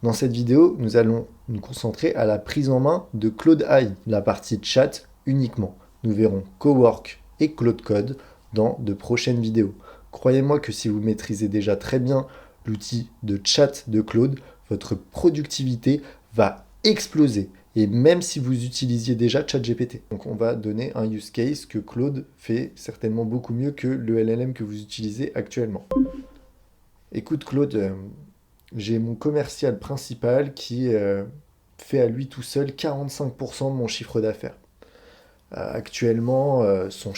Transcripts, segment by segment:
Dans cette vidéo, nous allons nous concentrer à la prise en main de Claude AI, la partie chat uniquement. Nous verrons Cowork et Claude Code dans de prochaines vidéos. Croyez-moi que si vous maîtrisez déjà très bien l'outil de chat de Claude, votre productivité va exploser. Et même si vous utilisiez déjà ChatGPT. Donc on va donner un use case que Claude fait certainement beaucoup mieux que le LLM que vous utilisez actuellement. Écoute Claude, j'ai mon commercial principal qui fait à lui tout seul 45% de mon chiffre d'affaires. Actuellement, son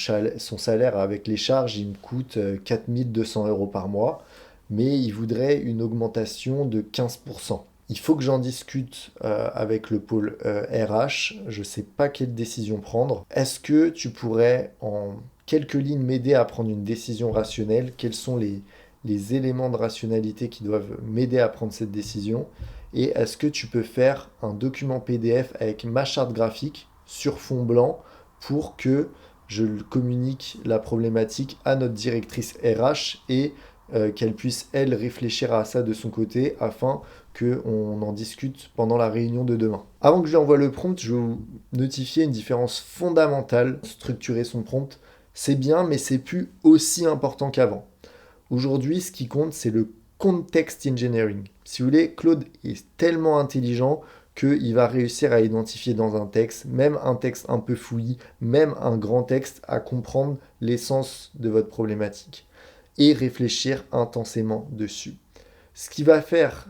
salaire avec les charges, il me coûte 4 200 € par mois, mais il voudrait une augmentation de 15%. Il faut que j'en discute avec le pôle RH. Je ne sais pas quelle décision prendre. Est-ce que tu pourrais, en quelques lignes, m'aider à prendre une décision rationnelle? Quels sont les éléments de rationalité qui doivent m'aider à prendre cette décision? Et est-ce que tu peux faire un document PDF avec ma charte graphique sur fond blanc pour que je communique la problématique à notre directrice RH et qu'elle puisse, elle, réfléchir à ça de son côté afin qu'on en discute pendant la réunion de demain. Avant que je lui envoie le prompt, je vais vous notifier une différence fondamentale. Structurer son prompt, c'est bien, mais c'est plus aussi important qu'avant. Aujourd'hui, ce qui compte, c'est le context engineering. Si vous voulez, Claude est tellement intelligent qu'il va réussir à identifier dans un texte, même un texte un peu fouillis, même un grand texte, à comprendre l'essence de votre problématique et réfléchir intensément dessus. Ce qui va faire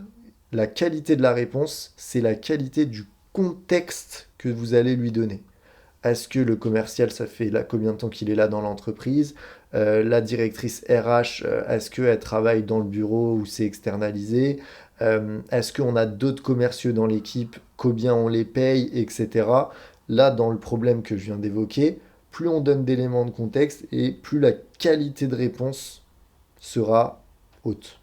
la qualité de la réponse, c'est la qualité du contexte que vous allez lui donner. Est-ce que le commercial, ça fait là combien de temps qu'il est là dans l'entreprise? La directrice RH, est-ce qu'elle travaille dans le bureau ou c'est externalisé? Est-ce qu'on a d'autres commerciaux dans l'équipe? Combien on les paye, etc. Là, dans le problème que je viens d'évoquer, plus on donne d'éléments de contexte et plus la qualité de réponse sera haute.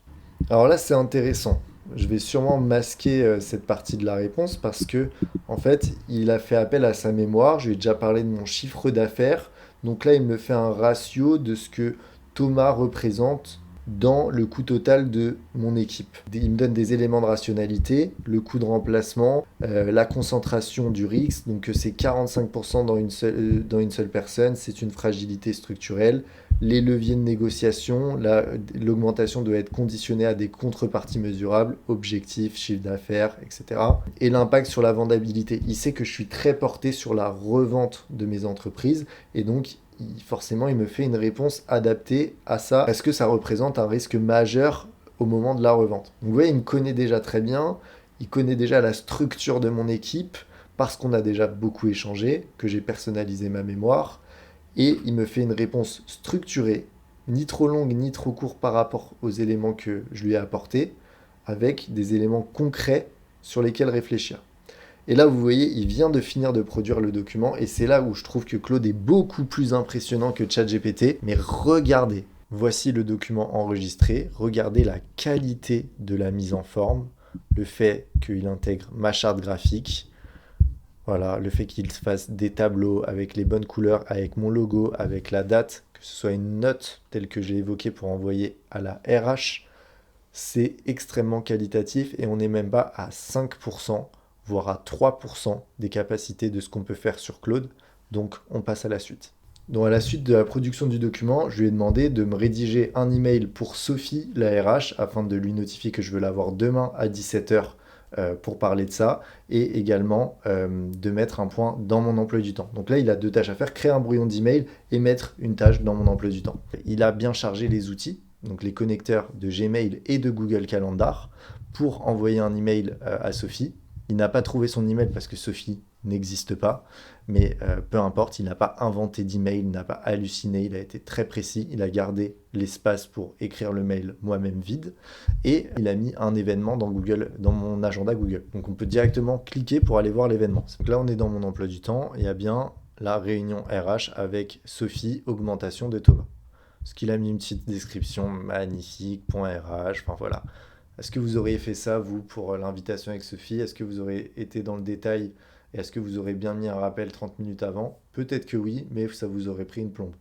Alors là, c'est intéressant. Je vais sûrement masquer cette partie de la réponse parce que, en fait, il a fait appel à sa mémoire. Je lui ai déjà parlé de mon chiffre d'affaires. Donc là, il me fait un ratio de ce que Thomas représente dans le coût total de mon équipe. Il me donne des éléments de rationalité, le coût de remplacement, la concentration du risque, donc que c'est 45% dans une seule personne, c'est une fragilité structurelle. Les leviers de négociation, l'augmentation doit être conditionnée à des contreparties mesurables, objectifs, chiffre d'affaires, etc. Et l'impact sur la vendabilité. Il sait que je suis très porté sur la revente de mes entreprises et donc forcément il me fait une réponse adaptée à ça parce que ça représente un risque majeur au moment de la revente. Donc vous voyez, il me connaît déjà très bien, il connaît déjà la structure de mon équipe parce qu'on a déjà beaucoup échangé, que j'ai personnalisé ma mémoire et il me fait une réponse structurée, ni trop longue ni trop courte par rapport aux éléments que je lui ai apportés, avec des éléments concrets sur lesquels réfléchir. Et là, vous voyez, il vient de finir de produire le document, et c'est là où je trouve que Claude est beaucoup plus impressionnant que ChatGPT. Mais regardez, voici le document enregistré, regardez la qualité de la mise en forme, le fait qu'il intègre ma charte graphique, voilà, le fait qu'il fasse des tableaux avec les bonnes couleurs, avec mon logo, avec la date, que ce soit une note telle que j'ai évoquée pour envoyer à la RH, c'est extrêmement qualitatif et on n'est même pas à 5%, voire à 3% des capacités de ce qu'on peut faire sur Claude. Donc on passe à la suite. Donc à la suite de la production du document, je lui ai demandé de me rédiger un email pour Sophie, la RH, afin de lui notifier que je veux l'avoir demain à 17h pour parler de ça, et également de mettre un point dans mon emploi du temps. Donc là, il a deux tâches à faire, créer un brouillon d'email et mettre une tâche dans mon emploi du temps. Il a bien chargé les outils, donc les connecteurs de Gmail et de Google Calendar, pour envoyer un email à Sophie. Il n'a pas trouvé son email parce que Sophie n'existe pas, mais peu importe, il n'a pas inventé d'email, il n'a pas halluciné, il a été très précis, il a gardé l'espace pour écrire le mail moi-même vide, et il a mis un événement dans Google, dans mon agenda Google. Donc on peut directement cliquer pour aller voir l'événement. Donc là on est dans mon emploi du temps, il y a bien la réunion RH avec Sophie, augmentation de Thomas. Parce qu'il a mis une petite description magnifique, .rh, enfin voilà. Est-ce que vous auriez fait ça, vous, pour l'invitation avec Sophie? Est-ce que vous auriez été dans le détail et est-ce que vous aurez bien mis un rappel 30 minutes avant? Peut-être que oui, mais ça vous aurait pris une plombe.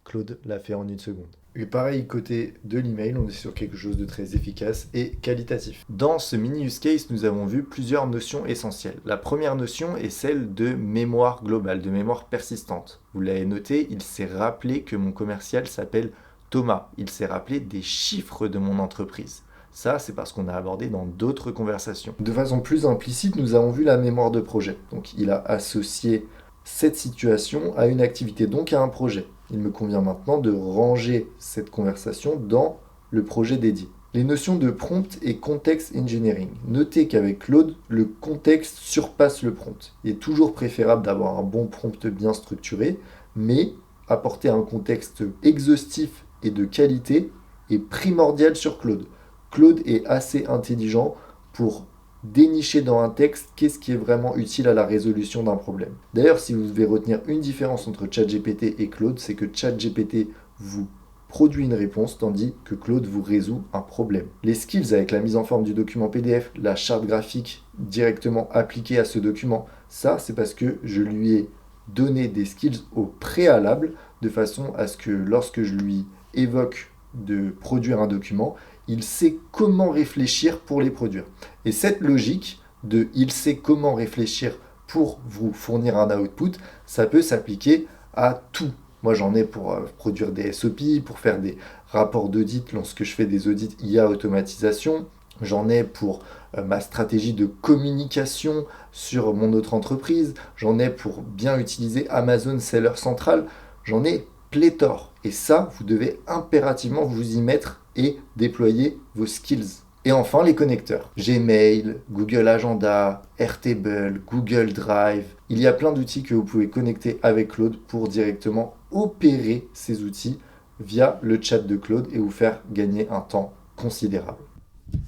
Claude l'a fait en une seconde. Et pareil, côté de l'email, on est sur quelque chose de très efficace et qualitatif. Dans ce mini use case, nous avons vu plusieurs notions essentielles. La première notion est celle de mémoire globale, de mémoire persistante. Vous l'avez noté, il s'est rappelé que mon commercial s'appelle Thomas. Il s'est rappelé des chiffres de mon entreprise. Ça, c'est parce qu'on a abordé dans d'autres conversations. De façon plus implicite, nous avons vu la mémoire de projet. Donc, il a associé cette situation à une activité, donc à un projet. Il me convient maintenant de ranger cette conversation dans le projet dédié. Les notions de prompt et context engineering. Notez qu'avec Claude, le contexte surpasse le prompt. Il est toujours préférable d'avoir un bon prompt bien structuré, mais apporter un contexte exhaustif et de qualité est primordial sur Claude. Claude est assez intelligent pour dénicher dans un texte qu'est-ce qui est vraiment utile à la résolution d'un problème. D'ailleurs, si vous devez retenir une différence entre ChatGPT et Claude, c'est que ChatGPT vous produit une réponse, tandis que Claude vous résout un problème. Les skills avec la mise en forme du document PDF, la charte graphique directement appliquée à ce document, ça c'est parce que je lui ai donné des skills au préalable, de façon à ce que lorsque je lui évoque de produire un document, il sait comment réfléchir pour les produire. Et cette logique de il sait comment réfléchir pour vous fournir un output, ça peut s'appliquer à tout. Moi, j'en ai pour produire des SOP, pour faire des rapports d'audit lorsque je fais des audits IA automatisation. J'en ai pour ma stratégie de communication sur mon autre entreprise. J'en ai pour bien utiliser Amazon Seller Central. J'en ai pléthore. Et ça, vous devez impérativement vous y mettre et déployer vos skills. Et enfin, les connecteurs. Gmail, Google Agenda, Airtable, Google Drive. Il y a plein d'outils que vous pouvez connecter avec Claude pour directement opérer ces outils via le chat de Claude et vous faire gagner un temps considérable.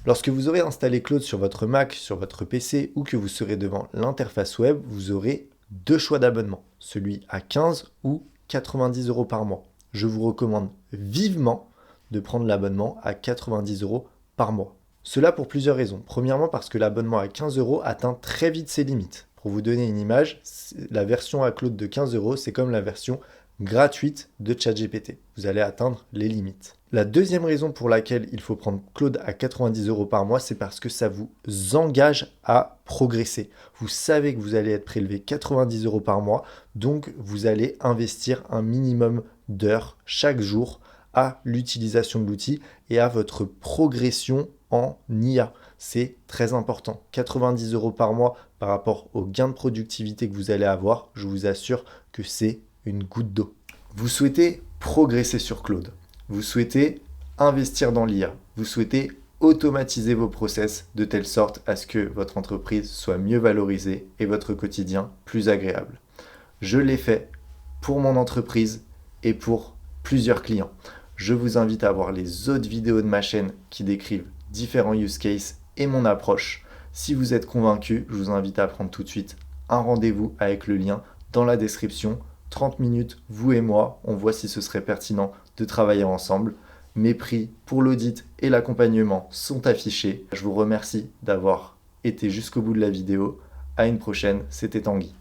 Lorsque vous aurez installé Claude sur votre Mac, sur votre PC ou que vous serez devant l'interface web, vous aurez deux choix d'abonnement, celui à 15 ou 90 € par mois. Je vous recommande vivement de prendre l'abonnement à 90 € par mois. Cela pour plusieurs raisons. Premièrement parce que l'abonnement à 15 € atteint très vite ses limites. Pour vous donner une image, la version à Claude de 15 €, c'est comme la version gratuite de ChatGPT. Vous allez atteindre les limites. La deuxième raison pour laquelle il faut prendre Claude à 90 € par mois, c'est parce que ça vous engage à progresser. Vous savez que vous allez être prélevé 90 € par mois, donc vous allez investir un minimum d'heures chaque jour à l'utilisation de l'outil et à votre progression en IA. C'est très important. 90 € par mois par rapport au gain de productivité que vous allez avoir, je vous assure que c'est une goutte d'eau. Vous souhaitez progresser sur Claude. Vous souhaitez investir dans l'IA. Vous souhaitez automatiser vos process de telle sorte à ce que votre entreprise soit mieux valorisée et votre quotidien plus agréable. Je l'ai fait pour mon entreprise et pour plusieurs clients. Je vous invite à voir les autres vidéos de ma chaîne qui décrivent différents use cases et mon approche. Si vous êtes convaincu, je vous invite à prendre tout de suite un rendez-vous avec le lien dans la description. 30 minutes, vous et moi, on voit si ce serait pertinent de travailler ensemble. Mes prix pour l'audit et l'accompagnement sont affichés. Je vous remercie d'avoir été jusqu'au bout de la vidéo. À une prochaine, c'était Tanguy.